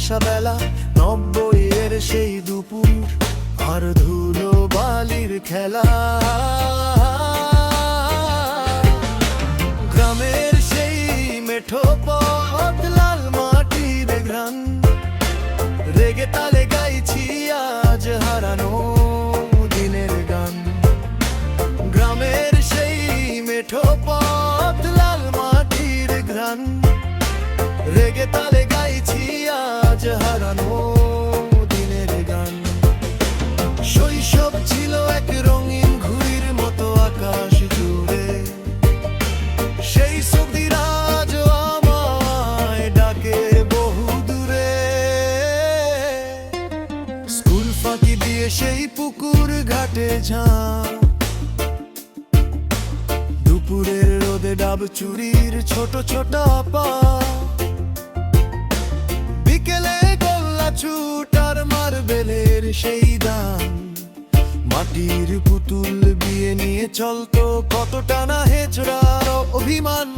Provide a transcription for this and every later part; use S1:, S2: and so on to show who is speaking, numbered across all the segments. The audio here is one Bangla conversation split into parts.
S1: আসা বেলা, 90-এর সেই দুপুর, আর ধুলো বালির খেলা। গ্রামের সেই মেঠো পথ, লাল মাটির ঘ্রাণ, রেগে তালে গাইছি আজ হারানো দিনের গান। গ্রামের সেই মেঠো পথ, লাল মাটির ঘ্রাণ, রেগে তালে গাইছি আজ হারানো দিনের গান। শৈশব ছিল এক রঙিন ঘুড়ির মতো আকাশ জুড়ে, সেই স্মৃতিরা আজ আমায় ডাকে বহু দূরে। স্কুল ফাঁকি দিয়ে সেই পুকুর ঘাটে ঝাঁপ, দুপুরের রোদে ডাব চুরির ছোট ছোট পা, বিকেলে গোল্লা ছুট আর মার্বেলের সেই দাম। মাটির পুতুল বিয়ে নিয়ে চলতো কত টানা হেচড়ার অভিমান।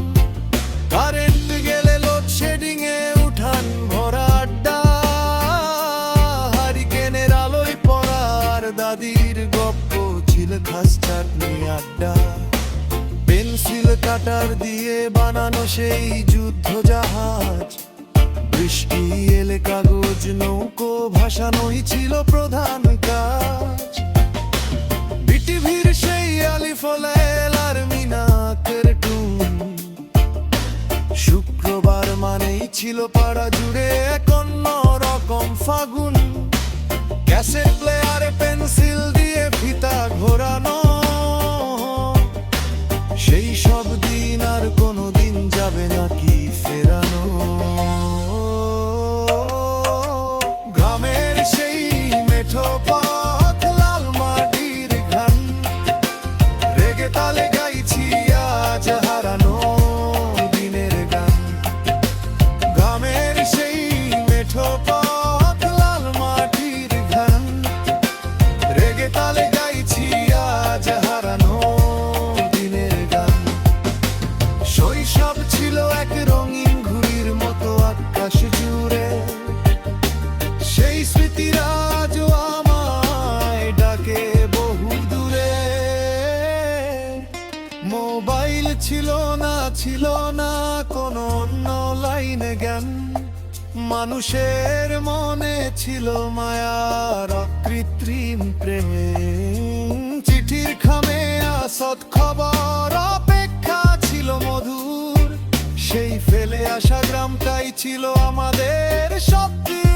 S1: কারেন্ট গেলে লোডশেডিং এ উঠান ভরা আড্ডা, হারিকেনের আলোয় পড়ার দাদির গপ্প ছিল খাস চাটনি আড্ডা। পেন্সিল কাটার দিয়ে বানানো সেই যুদ্ধ জাহাজ, বৃষ্টি এলে কাগজ নৌকো ভাসানোই ছিল প্রধান কাজ। বিটিভির সেই আলিফ লায়লা আর মিনাকের টুন, শুক্রবার মানেই ছিল পাড়া জুড়ে এক অন্য রকম ফাগুন। ক্যাসেট প্লেয়ারে পেন্সিল দিয়ে ফিতা ঘোরানো, সেই সব দিন আর কোনোদিন যাবে নাকি ফেরানো। গ্রামের সেই মেঠো পথ, লাল মাটির ঘ্রাণ, রেগে তালে গাইছি আজ হারানো দিনের গান। গ্রামের সেই মেঠো পথ, লাল মাটির ঘ্রাণ, রেগে তালে গাইছি আজ হারানো দিনের গান। শৈশব ছিল এক রঙিন ঘুড়ির মতো আকাশ জুড়ে, সেই স্মৃতিরা আজও আমায় ডাকে বহু দূরে। মোবাইল ছিল না কোনো অনলাইন জ্ঞান, মানুষের মনে ছিল মায়ার অকৃত্রিম প্রেমে। চিঠির খামে আসত খবর অপেক্ষা ছিল মধুর, সেই ফেলে আসা গ্রামটাই ছিল আমাদের সবচেয়ে